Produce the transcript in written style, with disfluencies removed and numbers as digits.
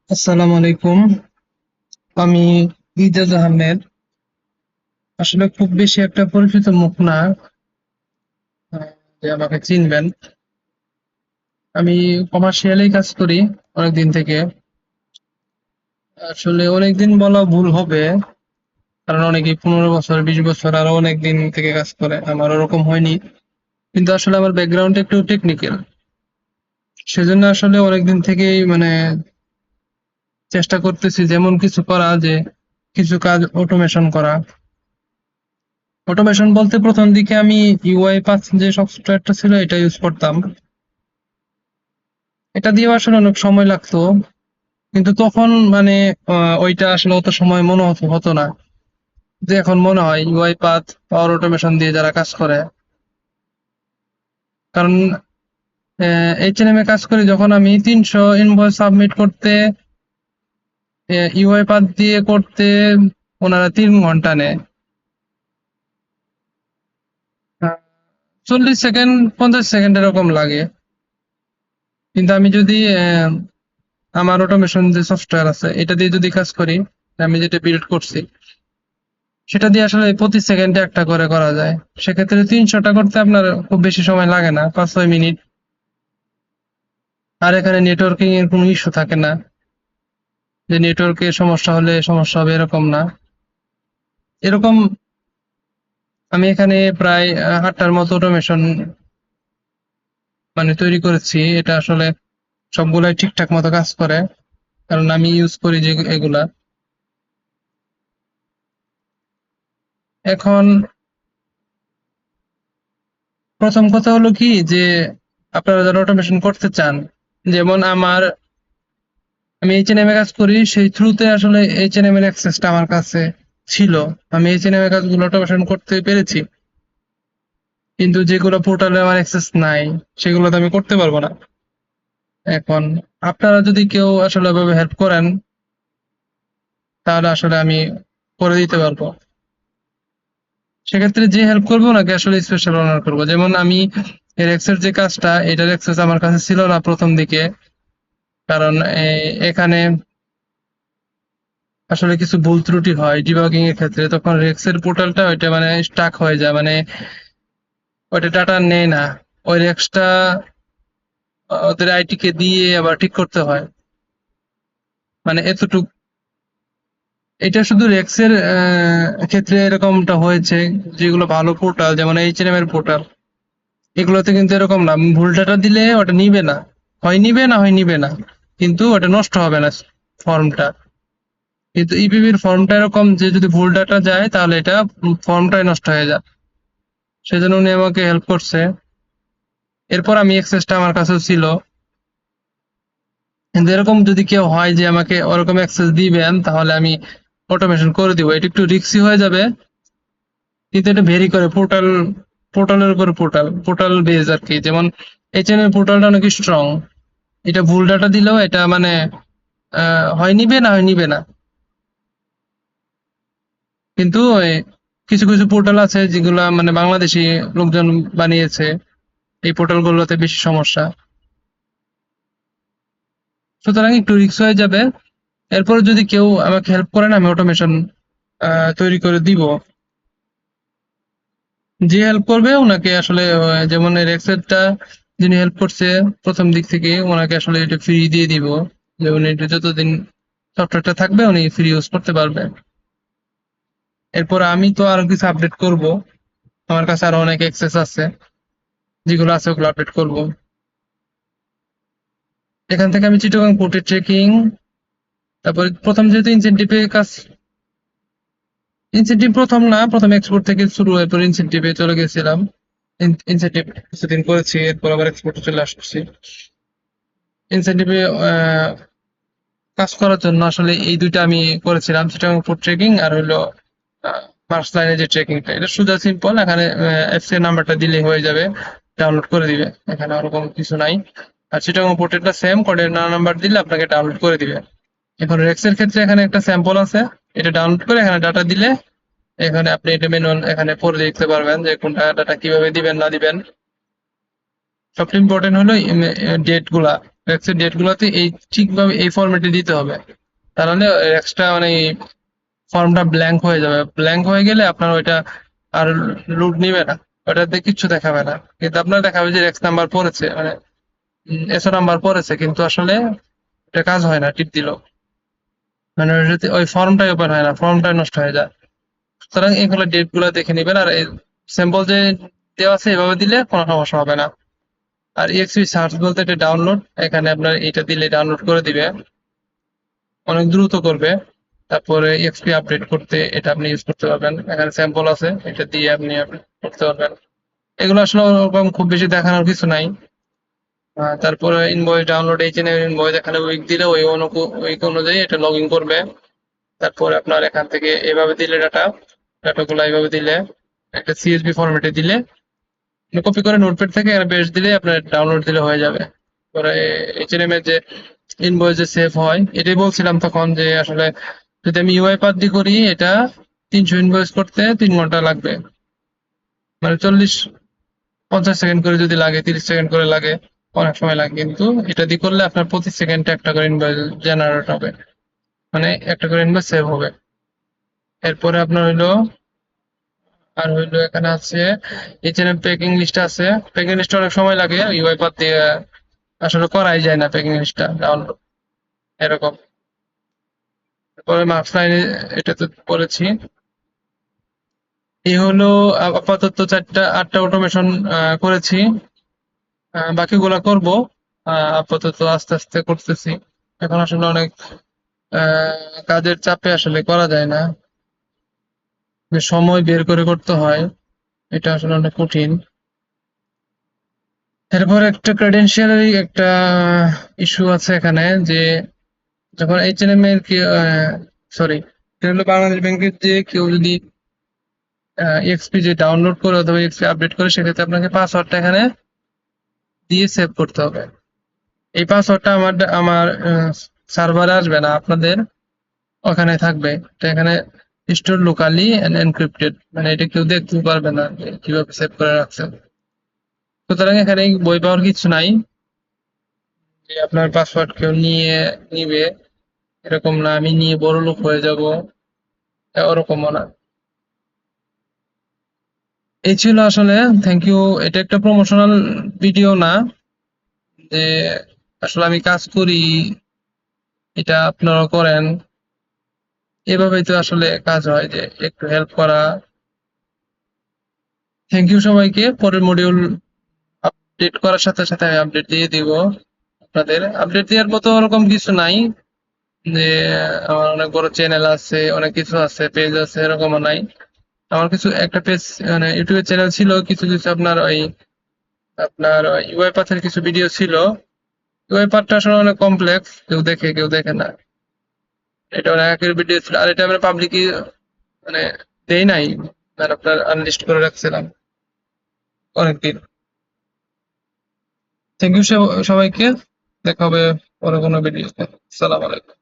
আসসালামু আলাইকুম। আমি ইজাজ আহমেদ। আসলে খুব বেশি একটা পরিচিত মুখ না, আহ, যে আমাকে চিনবেন। আমি কমার্শিয়ালি কাজ করি অনেকদিন থেকে। আসলে অনেকদিন বলা ভুল হবে, কারণ অনেকে 15 বছর 20 বছর আরো অনেক দিন থেকে কাজ করে, আমার ওরকম হয়নি। কিন্তু আসলে আমার ব্যাকগ্রাউন্ড একটু টেকনিক্যাল, সেজন্য আসলে অনেকদিন থেকেই চেষ্টা করতেছি যেমন কিছু করা, যে কিছু কাজ অটোমেশন করা। অটোমেশন বলতে প্রথম দিকে আমি ইউআই 5 যে সফটওয়্যারটা ছিল এটা ইউজ করতাম। এটা দিয়েও আসলে অনেক সময় লাগতো, কিন্তু তখন ওইটা আসলে অত সময় মনে হতো হতো না। যে এখন মনে হয় ইউআই 5 পাওয়ার অটোমেশন দিয়ে যারা কাজ করে, কারণ এইচএনএম এ কাজ করি যখন আমি 300 ইনভয়েস সাবমিট করতে, ইউআই 5 দিয়ে করতে ওনারা 3 ঘন্টা নেয়। 40 সেকেন্ড 50 সেকেন্ড এরকম লাগে। কিন্তু আমি যদি আমার অটোমেশন যে সফটওয়্যার আছে এটা দিয়ে যদি কাজ করি, আমি যেটা বিল্ড করছি সেটা দিয়ে আসলে প্রতি সেকেন্ডে একটা করে করা যায়। সেক্ষেত্রে 300টা করতে আপনার খুব বেশি সময় লাগে না, 5-6 মিনিট। আর এখানে নেটওয়ার্কিং এর কোনো ইস্যু থাকে না, যে নেটওয়ার্কের সমস্যা হলে সমস্যা হবে এরকম না। এরকম আমি এখানে প্রায় 8টার মতো অটোমেশন তৈরি করেছি। এটা আসলে সবগুলাই ঠিকঠাক মতো কাজ করে, কারণ আমি ইউজ করি যে এগুলা। এখন প্রথম কথা হলো কি, যে আপনারা যারা অটোমেশন করতে চান, যেমন আমি এইচএনএম এ কাজ করি, সেই থ্রুতে আসলে এইচএনএম এর অ্যাক্সেসটা আমার কাছে ছিল। আমি এইচএনএম এর কাজগুলো অটোমেশন করতে পেরেছি, কিন্তু যেগুলো পোর্টালে আমার অ্যাক্সেস নাই সেগুলো তো আমি করতে পারবো না। এখন আপনারা যদি কেউ আসলে ওইভাবে হেল্প করেন, তাহলে আসলে আমি করে দিতে পারবো। সেক্ষেত্রে যে হেল্প করবো ওনাকে আসলে স্পেশাল অনার করবো। যেমন আমি এর এক্সের যে কাজটা, এটার অ্যাক্সেস আমার কাছে ছিল না প্রথম দিকে, কারণ এখানে আসলে কিছু ভুল ত্রুটি হয় ডিবাগিং এর ক্ষেত্রে, তখন রেক্সের পোর্টালটা ওইটা স্টাক হয়ে যায়, ওইটা ডাটা নেয় না। ওই রেক্সটা ওদের আইটি কে দিয়ে আবার ঠিক করতে হয়, এতটুক। এটা শুধু রেক্সের ক্ষেত্রে এরকমটা হয়েছে। যেগুলো ভালো পোর্টাল যেমন এইচএনএম এর পোর্টাল, এগুলোতে কিন্তু এরকম না। ভুল ডাটা দিলে ওটা নিবে না, হয় নিবে না হয় নিবে না, কিন্তু ওটা নষ্ট হবে না ফর্মটা। কিন্তু ইপিবির ফর্মটা এরকম যে যদি ভুল ডাটা যায় তাহলে এটা ফর্মটাই নষ্ট হয়ে যায়। সেজন্য উনি আমাকে হেল্প করছে। এরপর আমি অ্যাক্সেসটা আমার কাছেও ছিল। কিন্তু এরকম যদি কেউ হয় যে আমাকে ওরকম অ্যাক্সেস দিবেন, তাহলে আমি অটোমেশন করে দিব। এটা একটু রিস্কি হয়ে যাবে, কিন্তু এটা ভেরি করে পোর্টালের উপর পোর্টাল বেজ আর কি। যেমন এইচএনএম পোর্টালটা অনেক স্ট্রং, এটা ভুল ডাটা দিলেও এটা হয় নিবে না হয় নিবে না। কিন্তু কিছু কিছু পোর্টাল আছে যেগুলা বাংলাদেশি লোকজন বানিয়েছে, এই পোর্টাল গুলোতে বেশি সমস্যা। সুতরাং একটু রিস্ক হয়ে যাবে। এরপর যদি কেউ আমাকে হেল্প করেন, আমি অটোমেশন তৈরি করে দিব। যে হেল্প করবে ওনাকে আসলে যেমন এর এক্সেলটা যিনি হেল্প করছে প্রথম দিক থেকে, ওনাকে আসলে এটা ফ্রি দিয়ে দিব। যে উনি এটা যতদিন সফটওয়্যারটা থাকবে উনি ফ্রি ইউজ করতে পারবে। এরপর আমি তো আরো কিছু আপডেট করব, আমার কাছে আরো অনেক অ্যাক্সেস আছে, যেগুলো আছে ওগুলো আপডেট করব। এখান থেকে আমি চিটাগাং পোর্টের ট্রেকিং, তারপরে প্রথম যেহেতু ইনসেনটিভে কাজ, ইনসেনটিভ প্রথম না, প্রথম এক্সপোর্ট থেকে শুরু হয়ে পরে ইনসেনটিভে চলে গেছিলাম। ইনসেনটিভ কিছুদিন করেছি, এরপর আবার এক্সপোর্টে চলে আসছি। ইনসেনটিভে কাজ করার জন্য আসলে এই দুইটা আমি করেছিলাম, সেটা ফুড ট্রেকিং আর হলো ফার্স্ট লাইনে যে ট্রেকিংটা। এটা সোজা সিম্পল, এখানে অ্যাপস এর নাম্বারটা দিলেই হয়ে যাবে, ডাউনলোড করে দিবে। এখানে আর কোনো কিছু নাই। আর সেটা পোর্টেলটা সেম, কোডের নাম্বার দিলে আপনাকে ডাউনলোড করে দিবে। এখন রেক্স এর ক্ষেত্রে এখানে একটা স্যাম্পল আছে, এটা ডাউনলোড করে এখানে ডাটা দিলে এখানে আপনি এটা ম্যানুয়াল এখানে পড়ে দেখতে পারবেন যে কোনটা ডাটা কিভাবে দিবেন না দিবেন। সবচেয়ে ইম্পর্টেন্ট হলো ডেট গুলা। রেক্সের ডেট গুলোতে এই ঠিকভাবে এই ফরম্যাটে দিতে হবে, তাহলে এক্সট্রা মানে ফর্মটা ব্ল্যাঙ্ক হয়ে যাবে। ব্ল্যাঙ্ক হয়ে গেলে আপনার ওইটা আর লোড নিবে না, ওটাতে কিচ্ছু দেখাবে না, কিন্তু আপনার দেখাবে যে এক্স নাম্বার পড়েছে, মানে এসও নাম্বার পড়েছে, কিন্তু আসলে এটা কাজ হয় না টিপ দিল, মানে ওই ফর্মটাই ওপেন হয় না, ফর্মটাই নষ্ট হয়ে যায়। সুতরাং এগুলো ডেট গুলো দেখে নিবেন, আর স্যাম্পল যে দেওয়া আছে এভাবে দিলে কোনো সমস্যা হবে না। আর ইএক্সপি সার্চ বলতে এটা ডাউনলোড, এখানে আপনার এটা দিলে ডাউনলোড করে দিবে, অনেক দ্রুত করবে। তারপরে এক্সপি আপডেট করতে এটা আপনি ইউজ করতে পারবেন, এখানে স্যাম্পল আছে, এটা দিয়ে আপনি আপডেট করতে পারবেন। এগুলো আসলে ওরকম খুব বেশি দেখানোর কিছু নাই। তারপরে ইনভয়েস ডাউনলোড, এইচএন ইনভয়েস এখানে উইক দিলে ওই উইক অনুযায়ী এটা লগ ইন করবে। তারপরে আপনার এখান থেকে এভাবে দিলে ডাটাগুলো এইভাবে দিলে একটা সিএসভি ফরম্যাটে দিলে কপি করে নোটপ্যাড থেকে পেস্ট দিলে আপনার ডাউনলোড দিলে হয়ে যাবে। পরে এইচএনএম এর যে ইনভয়েস যে সেভ হয়, এটাই বলছিলাম তখন যে আসলে যদি আমি ইউআইপাথ দিয়ে করি এটা 300 ইনভয়েস করতে 3 ঘন্টা লাগবে, মানে 40-50 সেকেন্ড করে যদি লাগে, 30 সেকেন্ড করে লাগে, অনেক সময় লাগে। কিন্তু এটা দিয়ে করলে আপনার প্রতি সেকেন্ডে একটা করে ইনভয়েস জেনারেট হবে, মানে একটা করে ইনভয়েস সেভ হবে। এরপরে আপনার হইলো আর হইলো এখানে আছে এইচএনএম প্যাকিং লিস্ট আছে। প্যাকিং লিস্ট অনেক সময় লাগে, ইউআইপাথ দিয়ে আসলে করাই যায় না প্যাকিং লিস্টটা ডাউনলোড, এরকম। তারপরে মার্কস লাইনে এটা তো বলেছি। এই হলো আপাতত 8টা অটোমেশন করেছি, বাকিগুলা করব। আপাতত আস্তে আস্তে করতেছি, এখন আসলে অনেক কাজের চাপে আসলে করা যায় না, যে সময় বের করে করতে হয়, এটা আসলে অনেক কঠিন। এরপর একটা ক্রেডেনশিয়াল একটা ইস্যু আছে এখানে, যে যখন এইচএনএম এর সরি, এটা হলো বাংলাদেশ ব্যাংকের, যে কেউ যদি এক্সপি যে ডাউনলোড করে অথবা এক্সপি আপডেট করে, সেক্ষেত্রে আপনাকে পাসওয়ার্ডটা এখানে দিয়ে সেভ করতে হবে। এই পাসওয়ার্ডটা আমার সার্ভারে আসবে না, আপনাদের ওখানে থাকবে। এটা এখানে স্টোর লোকালি এন্ড এনক্রিপ্টেড, মানে এটা কেউ দেখতে পারবে না যে কিভাবে সেভ করে রাখছেন। সুতরাং এখানে বই পাওয়ার কিছু নাই যে আপনার পাসওয়ার্ড কেউ নিবে, এরকম না, আমি নিয়ে বড় লোক হয়ে যাব, ওরকমও না। এই ছিল আসলে, থ্যাংক ইউ। এটা একটা প্রমোশনাল ভিডিও না, যে আসলে আমি কাজ করি, এটা আপনারা করেন, এভাবেই তো আসলে কাজ হয়, যে একটু হেল্প করা। থ্যাংক ইউ সবাইকে। পরের মডিউল আপডেট করার সাথে সাথে আমি আপডেট দিয়ে দিব। আপনাদের আপডেট দেওয়ার মতো ওরকম কিছু নাই, যে আমার অনেক বড় চ্যানেল আছে, অনেক কিছু আছে, পেজ আছে, এরকমও নাই। আমার কিছু একটা পেজ, মানে ইউটিউবের চ্যানেল ছিল, কিছু কিছু আপনার ইউআই পাথের কিছু ভিডিও ছিল। ইউআই পাথটা আসলে অনেক কমপ্লেক্স, কেউ দেখে কেউ দেখে না, এটা অনেক আগের ভিডিও ছিল। আর এটা আমরা পাবলিকই মানে দেই নাই, মানে আপনার আনলিস্ট করে রাখছিলাম অনেকদিন। থ্যাংক ইউ সবাইকে, দেখা হবে পরে কোনো ভিডিওতে। সালাম আলাইকুম।